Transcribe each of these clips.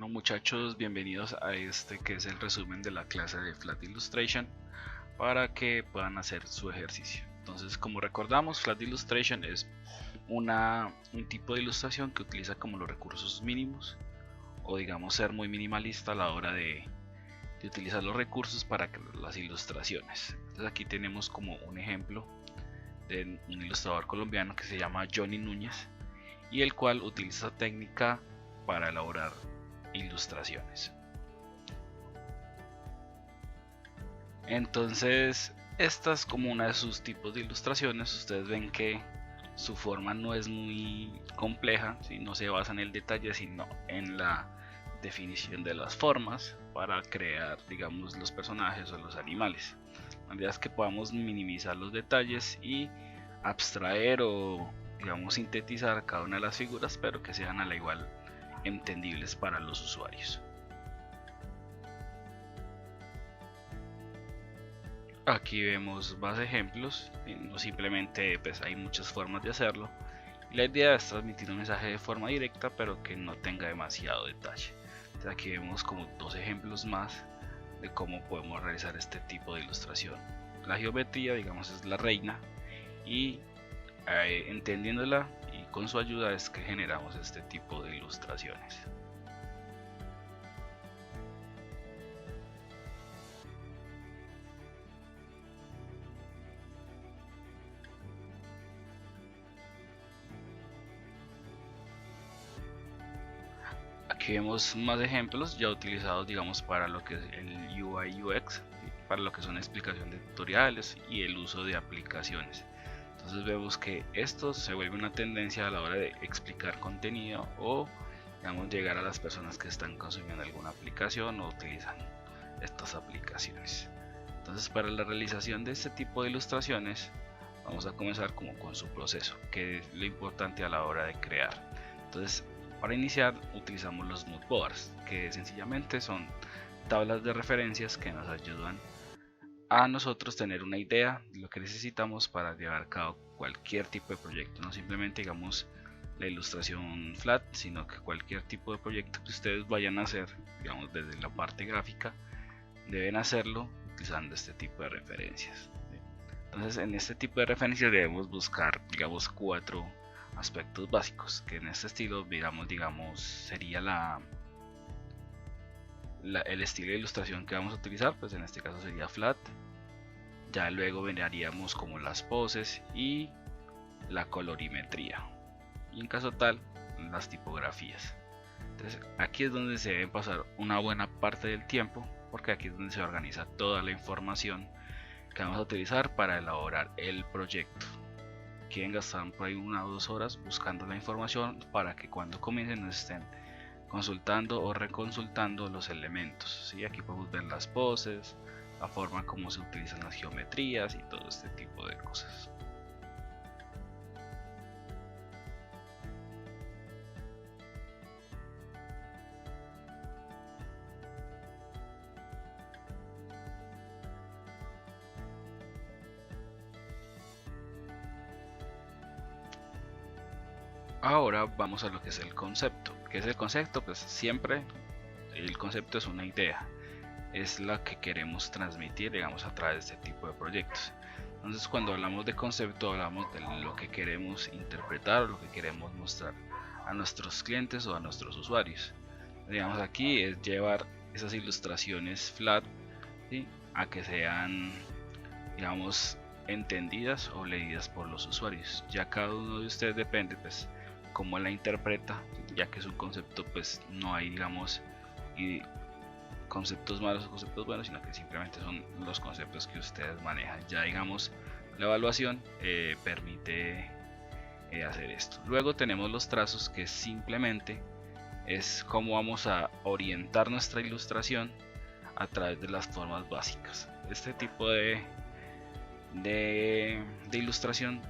Bueno muchachos, bienvenidos a este que es el resumen de la clase de Flat Illustration para que puedan hacer su ejercicio. Entonces, como recordamos, Flat Illustration es un tipo de ilustración que utiliza como los recursos mínimos o digamos ser muy minimalista a la hora de utilizar los recursos para crear las ilustraciones. Entonces aquí tenemos como un ejemplo de un ilustrador colombiano que se llama Johnny Núñez y el cual utiliza esa técnica para elaborar ilustraciones. Entonces esta es como una de sus tipos de ilustraciones. Ustedes ven que su forma no es muy compleja, ¿sí? No se basa en el detalle sino en la definición de las formas para crear, digamos, los personajes o los animales. La idea es que podamos minimizar los detalles y abstraer o digamos sintetizar cada una de las figuras, pero que sean a la igual entendibles para los usuarios. Aquí vemos más ejemplos, no simplemente pues hay muchas formas de hacerlo. La idea es transmitir un mensaje de forma directa pero que no tenga demasiado detalle. Entonces aquí vemos como dos ejemplos más de cómo podemos realizar este tipo de ilustración. La geometría, digamos, es la reina y entendiéndola y con su ayuda es que generamos este tipo de ilustraciones. Aquí vemos más ejemplos ya utilizados, digamos, para lo que es el UI UX, ¿sí? Para lo que son explicación de tutoriales y el uso de aplicaciones. Entonces vemos que esto se vuelve una tendencia a la hora de explicar contenido o, digamos, llegar a las personas que están consumiendo alguna aplicación o utilizan estas aplicaciones. Entonces, para la realización de este tipo de ilustraciones vamos a comenzar como con su proceso, que es lo importante a la hora de crear. Entonces, para iniciar utilizamos los mood boards, que sencillamente son tablas de referencias que nos ayudan a nosotros tener una idea de lo que necesitamos para llevar a cabo cualquier tipo de proyecto, no simplemente digamos la ilustración flat, sino que cualquier tipo de proyecto que ustedes vayan a hacer, digamos desde la parte gráfica, deben hacerlo utilizando este tipo de referencias. Entonces, en este tipo de referencias debemos buscar, digamos, 4 aspectos básicos, que en este estilo, digamos sería el estilo de ilustración que vamos a utilizar, pues en este caso sería flat. Ya luego veríamos como las poses y la colorimetría, y en caso tal, las tipografías. Entonces, aquí es donde se debe pasar una buena parte del tiempo, porque aquí es donde se organiza toda la información que vamos a utilizar para elaborar el proyecto. Quieren gastar por ahí 1 o 2 horas buscando la información para que cuando comiencen nos estén consultando o reconsultando los elementos, ¿sí? Aquí podemos ver las poses, la forma como se utilizan las geometrías y todo este tipo de cosas. Ahora vamos a lo que es el concepto. ¿Qué es el concepto? Pues siempre el concepto es una idea, es la que queremos transmitir, digamos, a través de este tipo de proyectos. Entonces, cuando hablamos de concepto, hablamos de lo que queremos interpretar o lo que queremos mostrar a nuestros clientes o a nuestros usuarios. Digamos, aquí es llevar esas ilustraciones flat, ¿sí? A que sean, digamos, entendidas o leídas por los usuarios. Ya cada uno de ustedes depende, pues, cómo la interpreta, ya que es un concepto, pues no hay, digamos, y conceptos malos o conceptos buenos, sino que simplemente son los conceptos que ustedes manejan. Ya digamos, la evaluación permite hacer esto. Luego tenemos los trazos, que simplemente es cómo vamos a orientar nuestra ilustración a través de las formas básicas. Este tipo de ilustración,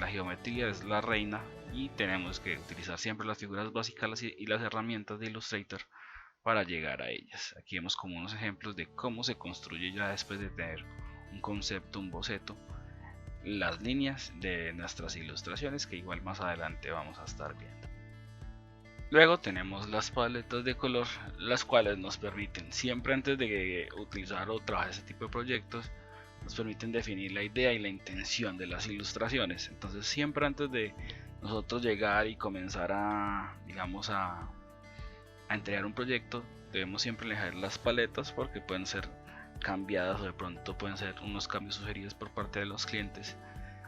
la geometría es la reina y tenemos que utilizar siempre las figuras básicas y las herramientas de Illustrator para llegar a ellas. Aquí vemos como unos ejemplos de cómo se construye ya después de tener un concepto, un boceto, las líneas de nuestras ilustraciones, que igual más adelante vamos a estar viendo. Luego tenemos las paletas de color, las cuales nos permiten, siempre antes de utilizar o trabajar ese tipo de proyectos, nos permiten definir la idea y la intención de las ilustraciones. Entonces siempre antes de nosotros llegar y comenzar a, digamos, a entregar un proyecto, debemos siempre elegir las paletas porque pueden ser cambiadas o de pronto pueden ser unos cambios sugeridos por parte de los clientes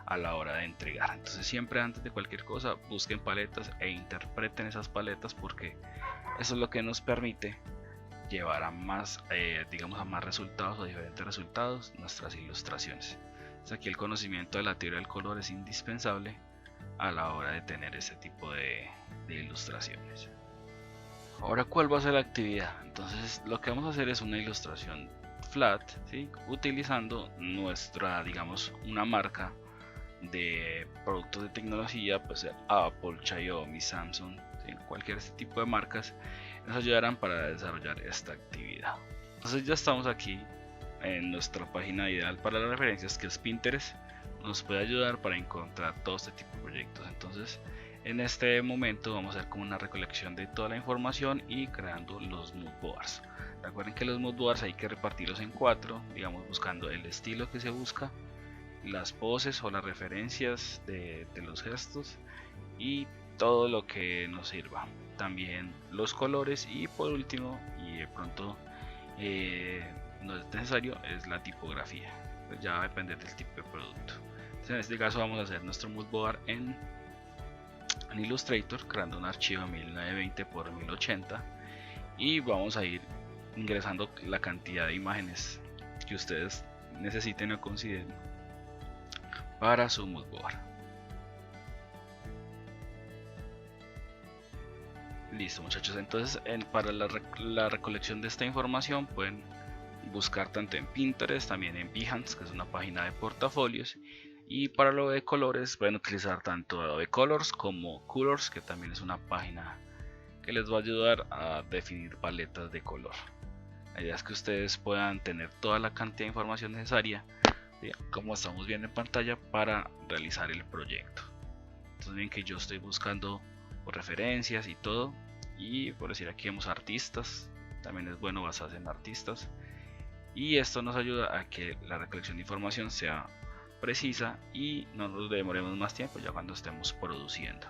a la hora de entregar. Entonces siempre antes de cualquier cosa busquen paletas e interpreten esas paletas, porque eso es lo que nos permite llevar a más, digamos, a más resultados o diferentes resultados nuestras ilustraciones. Entonces aquí el conocimiento de la teoría del color es indispensable a la hora de tener ese tipo de ilustraciones. Ahora, ¿cuál va a ser la actividad? Entonces lo que vamos a hacer es una ilustración flat, ¿sí? Utilizando nuestra, digamos, una marca de productos de tecnología, pues Apple, Xiaomi, Samsung, ¿sí? Cualquier este tipo de marcas nos ayudarán para desarrollar esta actividad. Entonces ya estamos aquí en nuestra página ideal para las referencias, que es Pinterest. Nos puede ayudar para encontrar todo este tipo de proyectos. Entonces en este momento vamos a hacer como una recolección de toda la información y creando los mood boards. Recuerden que los mood boards hay que repartirlos en 4, digamos, buscando el estilo que se busca, las poses o las referencias de los gestos y todo lo que nos sirva, también los colores, y por último, y de pronto no es necesario, es la tipografía. Pues ya va a depender del tipo de producto. Entonces en este caso vamos a hacer nuestro mood board en Illustrator, creando un archivo 1920 x 1080 y vamos a ir ingresando la cantidad de imágenes que ustedes necesiten o consideren para su mood board. Listo, muchachos, entonces para la recolección de esta información pueden buscar tanto en Pinterest, también en Behance, que es una página de portafolios, y para lo de colores pueden utilizar tanto Adobe Colors como Colors, que también es una página que les va a ayudar a definir paletas de color. La idea es que ustedes puedan tener toda la cantidad de información necesaria, como estamos viendo en pantalla, para realizar el proyecto. Entonces bien que yo estoy buscando referencias y todo, y por decir aquí vemos artistas, también es bueno basarse en artistas, y esto nos ayuda a que la recolección de información sea precisa y no nos demoremos más tiempo ya cuando estemos produciendo.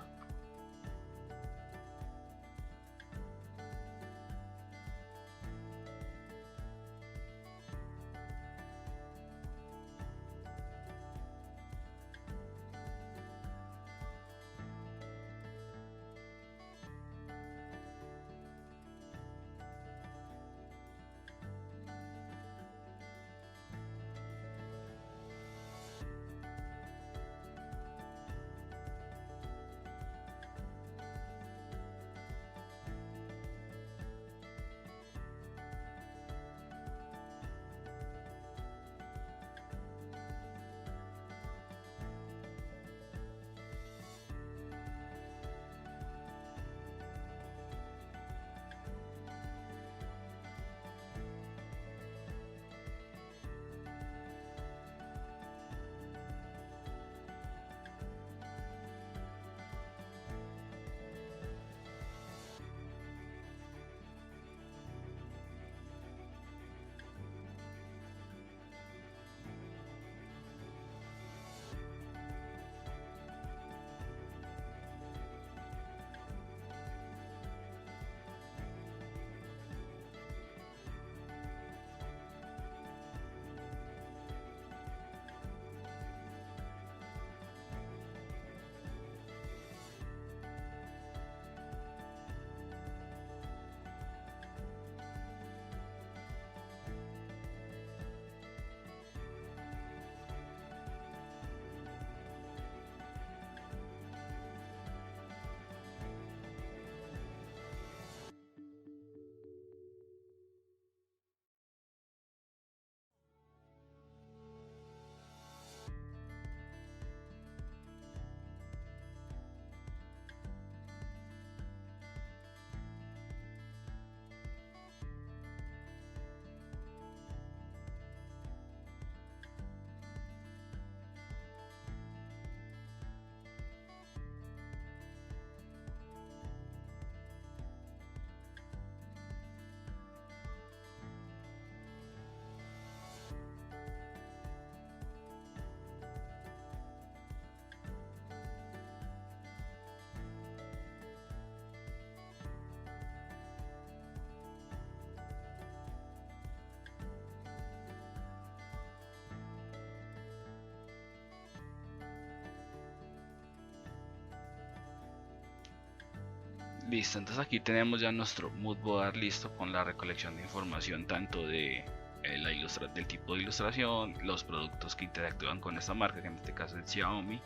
Listo, entonces aquí tenemos ya nuestro mood board listo con la recolección de información tanto de del tipo de ilustración, los productos que interactúan con esta marca, que en este caso es Xiaomi.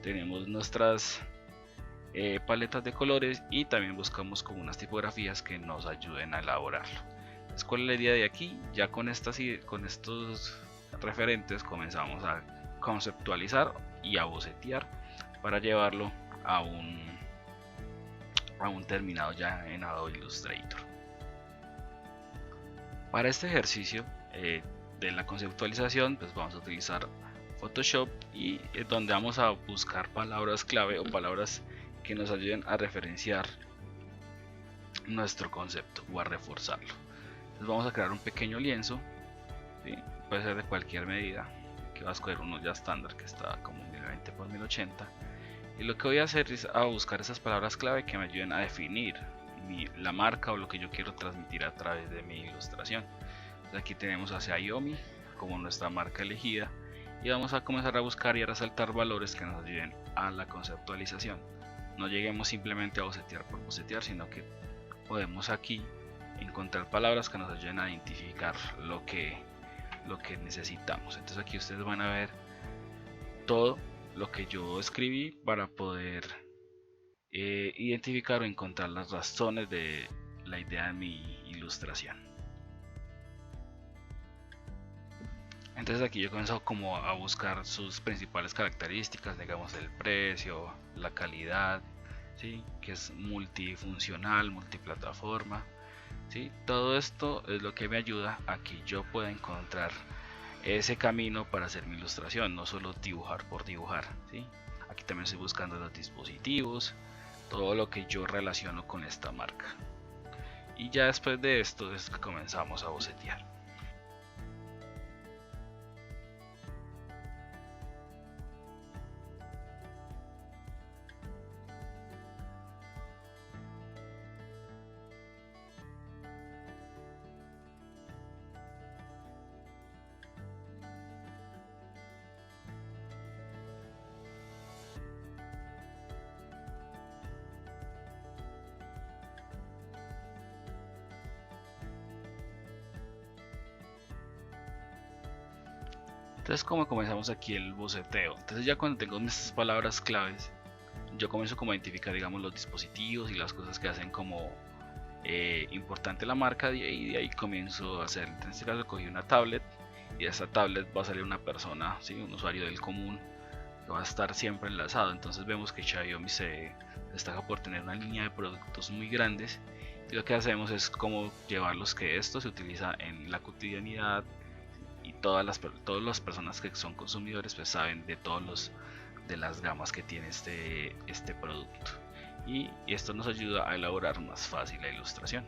Tenemos nuestras paletas de colores y también buscamos como unas tipografías que nos ayuden a elaborarlo. Entonces, ¿cuál es la idea de aquí? Ya con estos referentes comenzamos a conceptualizar y a bocetear para llevarlo a un terminado ya en Adobe Illustrator. Para este ejercicio de la conceptualización, pues vamos a utilizar Photoshop y donde vamos a buscar palabras clave o palabras que nos ayuden a referenciar nuestro concepto o a reforzarlo. Entonces vamos a crear un pequeño lienzo, ¿sí? Puede ser de cualquier medida, que va a escoger uno ya estándar que está como 1020 x 1080, y lo que voy a hacer es a buscar esas palabras clave que me ayuden a definir la marca o lo que yo quiero transmitir a través de mi ilustración. Entonces aquí tenemos a Xiaomi como nuestra marca elegida y vamos a comenzar a buscar y a resaltar valores que nos ayuden a la conceptualización. No lleguemos simplemente a bocetear por bocetear, sino que podemos aquí encontrar palabras que nos ayuden a identificar lo que necesitamos. Entonces aquí ustedes van a ver todo lo que yo escribí para poder identificar o encontrar las razones de la idea de mi ilustración. Entonces aquí yo comienzo como a buscar sus principales características, digamos el precio, la calidad, ¿sí? Que es multifuncional, multiplataforma, ¿sí? Todo esto es lo que me ayuda a que yo pueda encontrar ese camino para hacer mi ilustración, no solo dibujar por dibujar, ¿sí? Aquí también estoy buscando los dispositivos, todo lo que yo relaciono con esta marca, y ya después de esto es que comenzamos a bocetear. Entonces, como comenzamos aquí el boceteo, entonces ya cuando tengo estas palabras claves, yo comienzo como a identificar, digamos, los dispositivos y las cosas que hacen como importante la marca, y de ahí comienzo a hacer. En este caso cogí una tablet y de esta tablet va a salir una persona, ¿sí? Un usuario del común que va a estar siempre enlazado. Entonces vemos que Xiaomi se destaca por tener una línea de productos muy grandes, y lo que hacemos es como llevarlos, que esto se utiliza en la cotidianidad, y todas las personas que son consumidores pues saben de de las gamas que tiene este producto, y esto nos ayuda a elaborar más fácil la ilustración.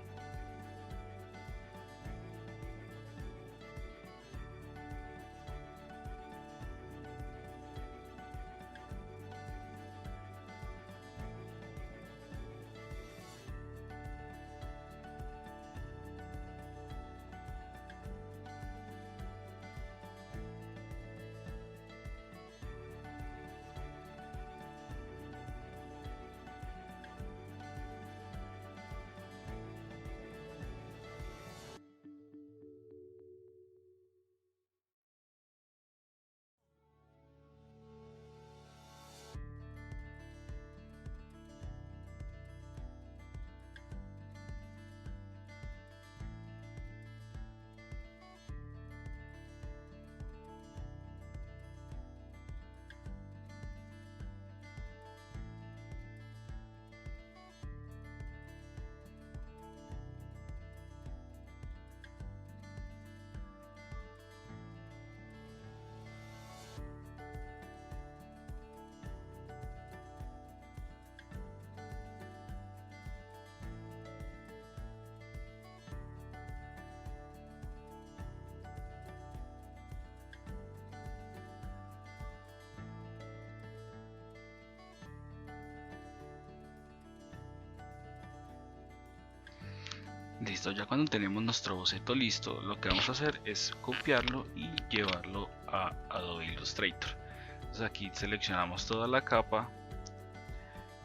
Listo, ya cuando tenemos nuestro boceto listo, lo que vamos a hacer es copiarlo y llevarlo a Adobe Illustrator. Entonces aquí seleccionamos toda la capa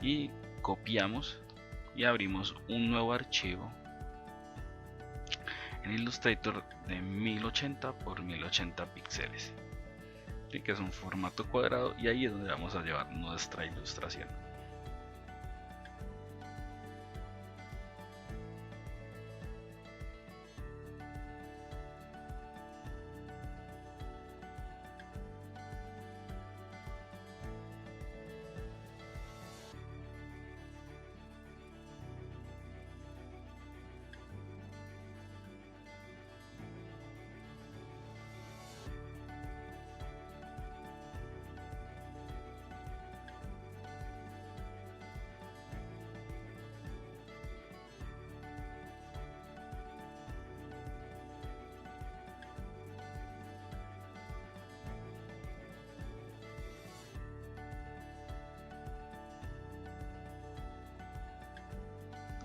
y copiamos y abrimos un nuevo archivo en Illustrator de 1080 por 1080 píxeles, ¿sí? Que es un formato cuadrado, y ahí es donde vamos a llevar nuestra ilustración.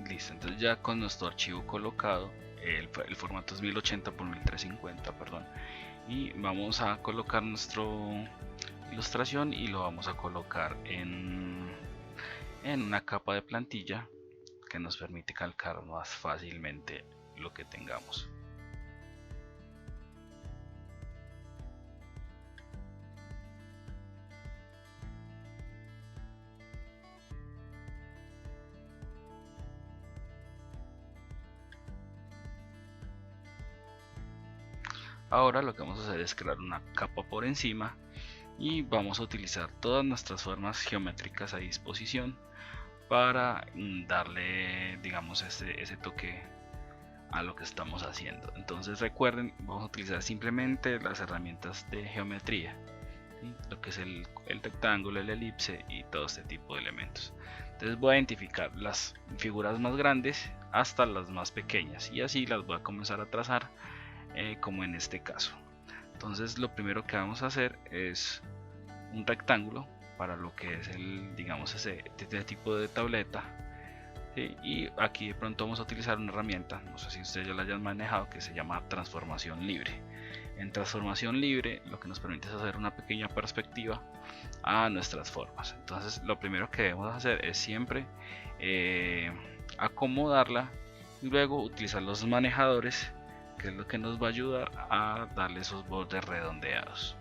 Listo, entonces ya con nuestro archivo colocado, el formato es 1080 por 1350, perdón, y vamos a colocar nuestra ilustración y lo vamos a colocar en una capa de plantilla que nos permite calcar más fácilmente lo que tengamos. Ahora lo que vamos a hacer es crear una capa por encima y vamos a utilizar todas nuestras formas geométricas a disposición para darle, digamos, ese toque a lo que estamos haciendo. Entonces recuerden, vamos a utilizar simplemente las herramientas de geometría, ¿sí? Lo que es el rectángulo, el elipse y todo este tipo de elementos. Entonces voy a identificar las figuras más grandes hasta las más pequeñas y así las voy a comenzar a trazar, como en este caso. Entonces lo primero que vamos a hacer es un rectángulo para lo que es digamos ese tipo de tableta, ¿sí? Y aquí de pronto vamos a utilizar una herramienta, no sé si ustedes ya la hayan manejado, que se llama transformación libre. En transformación libre lo que nos permite es hacer una pequeña perspectiva a nuestras formas. Entonces lo primero que debemos hacer es siempre acomodarla y luego utilizar los manejadores, que es lo que nos va a ayudar a darle esos bordes redondeados.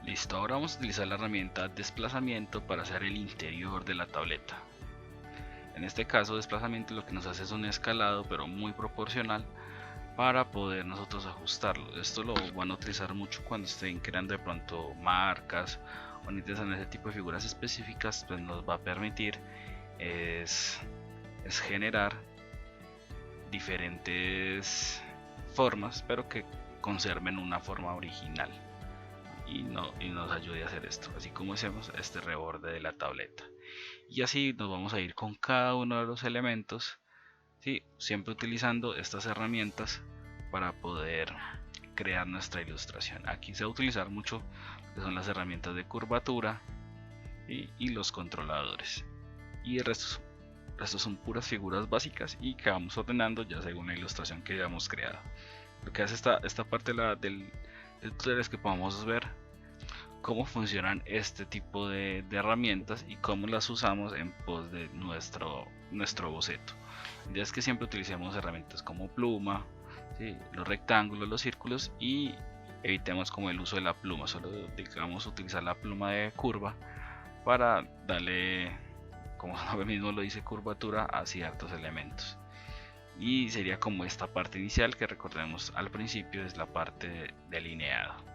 Listo, ahora vamos a utilizar la herramienta desplazamiento para hacer el interior de la tableta. En este caso, desplazamiento lo que nos hace es un escalado, pero muy proporcional, para poder nosotros ajustarlo. Esto lo van a utilizar mucho cuando estén creando de pronto marcas o necesitan ese tipo de figuras específicas, pues nos va a permitir es generar diferentes formas, pero que conserven una forma original. Y nos ayude a hacer esto, así como hacemos este reborde de la tableta. Y así nos vamos a ir con cada uno de los elementos, ¿sí? Siempre utilizando estas herramientas para poder crear nuestra ilustración. Aquí se va a utilizar mucho que son las herramientas de curvatura y los controladores. Y el resto son puras figuras básicas y que vamos ordenando ya según la ilustración que hayamos creado. Lo que hace esta parte del tutorial es que podamos ver cómo funcionan este tipo de herramientas y cómo las usamos en pos de nuestro boceto. Ya es que siempre utilicemos herramientas como pluma, ¿sí? Los rectángulos, los círculos, y evitemos como el uso de la pluma, solo digamos utilizar la pluma de curva para darle, como su nombre mismo lo dice, curvatura a ciertos elementos. Y sería como esta parte inicial que recordemos al principio, es la parte de delineado.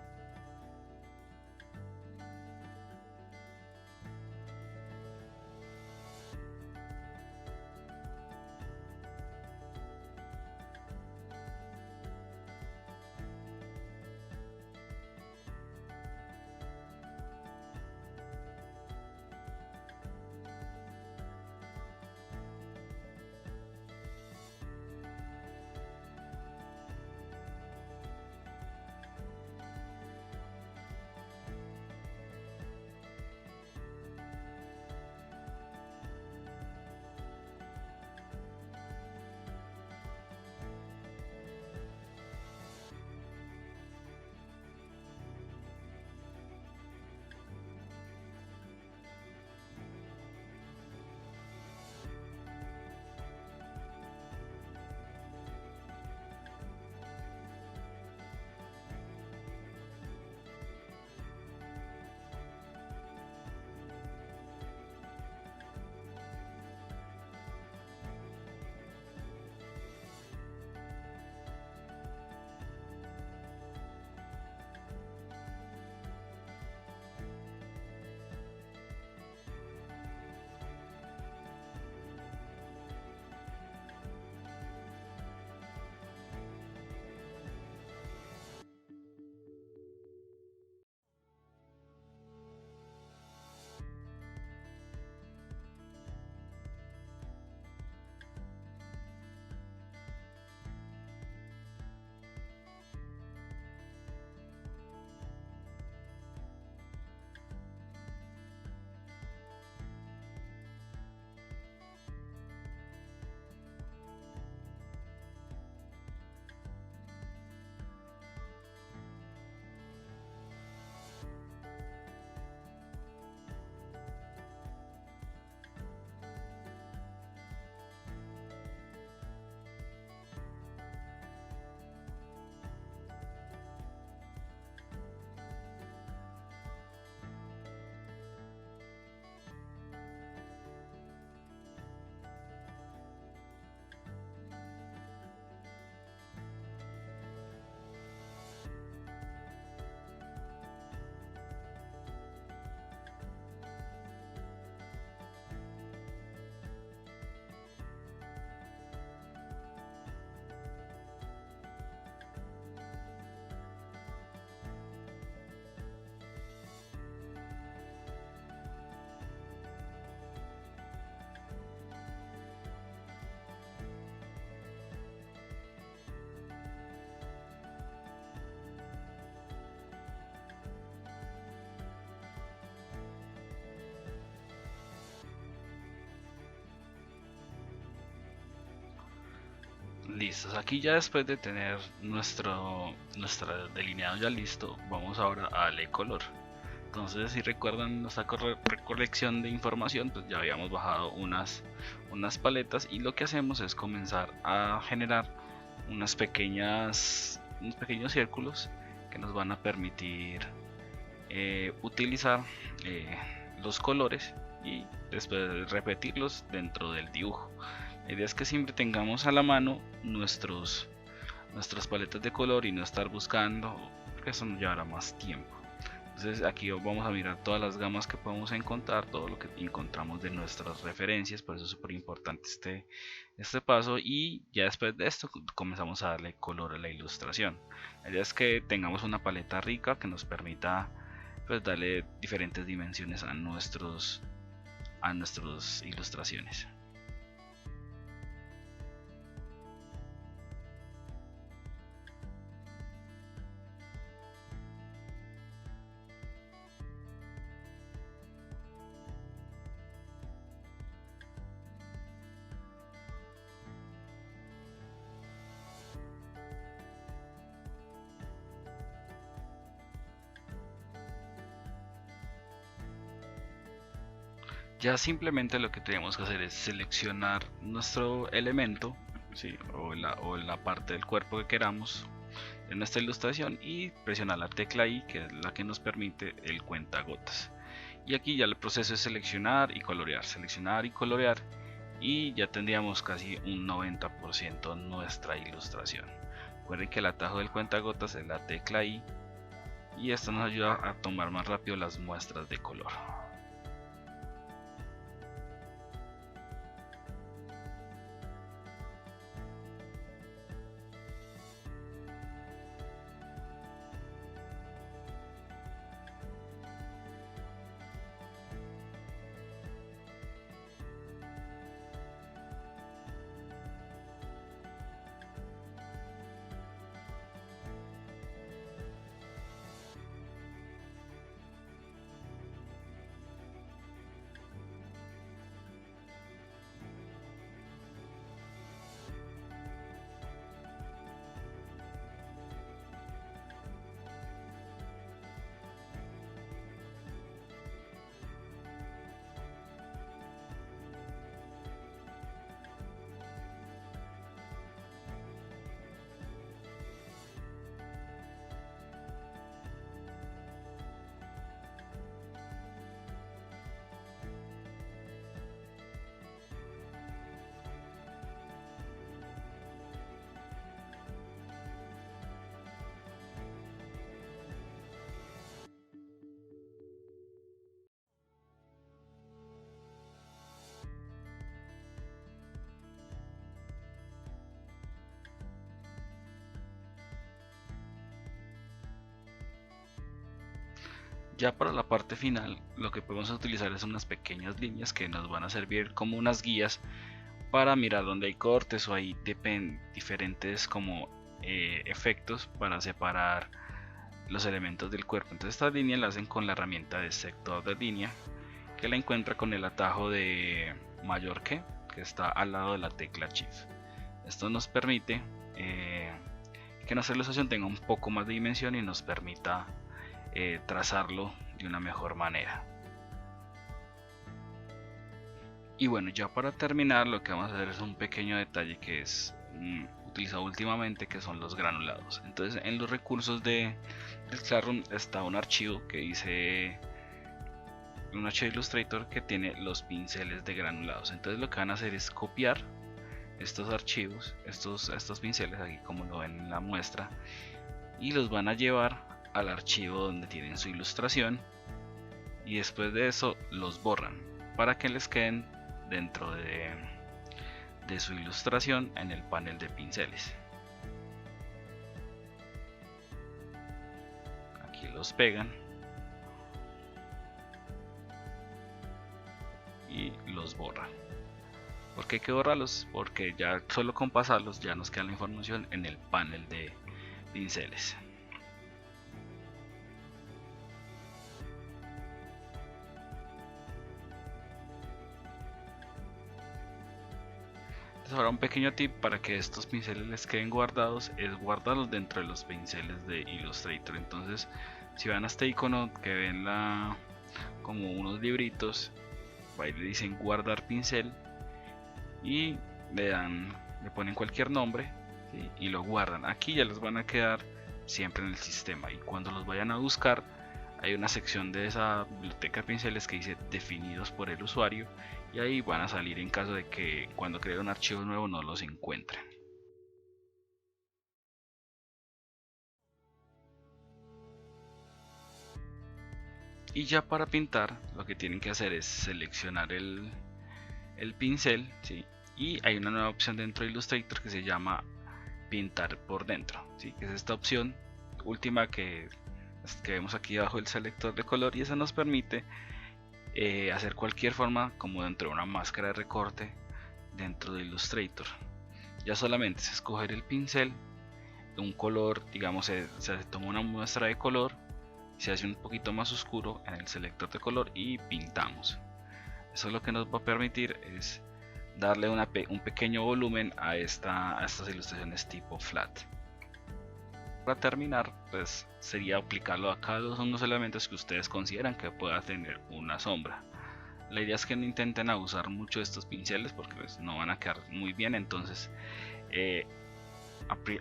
Listos, aquí ya después de tener nuestro delineado ya listo, vamos ahora a darle color. Entonces, si recuerdan nuestra recolección de información, pues ya habíamos bajado unas paletas, y lo que hacemos es comenzar a generar unos pequeños círculos que nos van a permitir utilizar los colores y después repetirlos dentro del dibujo. La idea es que siempre tengamos a la mano nuestras paletas de color y no estar buscando, porque eso nos llevará más tiempo. Entonces aquí vamos a mirar todas las gamas que podemos encontrar, todo lo que encontramos de nuestras referencias, por eso es súper importante este paso, y ya después de esto comenzamos a darle color a la ilustración. La idea es que tengamos una paleta rica que nos permita pues darle diferentes dimensiones a nuestras ilustraciones. Ya simplemente lo que tenemos que hacer es seleccionar nuestro elemento, ¿sí? o la parte del cuerpo que queramos en nuestra ilustración, y presionar la tecla I, que es la que nos permite el cuentagotas. Y aquí ya el proceso es seleccionar y colorear, y ya tendríamos casi un 90% nuestra ilustración. Recuerden que el atajo del cuentagotas es la tecla I, y esto nos ayuda a tomar más rápido las muestras de color. Ya para la parte final, lo que podemos utilizar es unas pequeñas líneas que nos van a servir como unas guías para mirar dónde hay cortes, o hay diferentes como efectos para separar los elementos del cuerpo. Entonces estas líneas las hacen con la herramienta de sector de línea, que la encuentra con el atajo de mayor que está al lado de la tecla Shift. Esto nos permite que nuestra ilustración tenga un poco más de dimensión y nos permita trazarlo de una mejor manera. Y bueno, ya para terminar, lo que vamos a hacer es un pequeño detalle que es utilizado últimamente, que son los granulados. Entonces en los recursos del Classroom está un archivo que dice un archivo de Illustrator que tiene los pinceles de granulados. Entonces lo que van a hacer es copiar estos archivos, estos pinceles aquí como lo ven en la muestra, y los van a llevar al archivo donde tienen su ilustración, y después de eso los borran para que les queden dentro de su ilustración en el panel de pinceles. Aquí los pegan y los borran. ¿Por qué hay que borrarlos? Porque ya solo con pasarlos ya nos queda la información en el panel de pinceles. ahora un pequeño tip para que estos pinceles les queden guardados es guardarlos dentro de los pinceles de Illustrator. Entonces si van a este icono que ven como unos libritos, ahí le dicen guardar pincel y le ponen cualquier nombre, ¿sí? Y lo guardan. Aquí ya les van a quedar siempre en el sistema, y cuando los vayan a buscar hay una sección de esa biblioteca de pinceles que dice definidos por el usuario, y ahí van a salir en caso de que cuando creen un archivo nuevo no los encuentren. Y ya para pintar lo que tienen que hacer es seleccionar el pincel, ¿sí? Y hay una nueva opción dentro de Illustrator que se llama pintar por dentro, ¿sí? Que es esta opción última que vemos aquí abajo del selector de color, y eso nos permite hacer cualquier forma como dentro de una máscara de recorte dentro de Illustrator. Ya solamente es escoger el pincel, un color, digamos se toma una muestra de color, se hace un poquito más oscuro en el selector de color y pintamos. Eso lo que nos va a permitir es darle un pequeño volumen a estas ilustraciones tipo flat. Para terminar, pues sería aplicarlo a cada uno de los elementos que ustedes consideran que pueda tener una sombra. La idea es que no intenten abusar mucho de estos pinceles porque pues, no van a quedar muy bien, entonces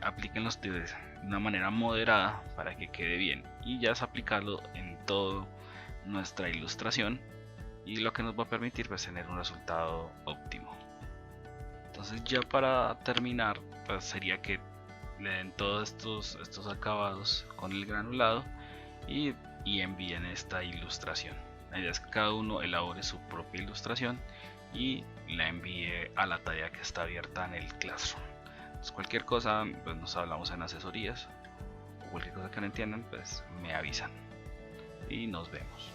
aplíquenlos de una manera moderada para que quede bien, y ya es aplicarlo en toda nuestra ilustración, y lo que nos va a permitir pues tener un resultado óptimo. Entonces ya para terminar pues sería que le den todos estos acabados con el granulado y envíen esta ilustración. La idea es que cada uno elabore su propia ilustración y la envíe a la tarea que está abierta en el Classroom. Pues cualquier cosa pues nos hablamos en asesorías, o cualquier cosa que no entiendan pues me avisan, y nos vemos.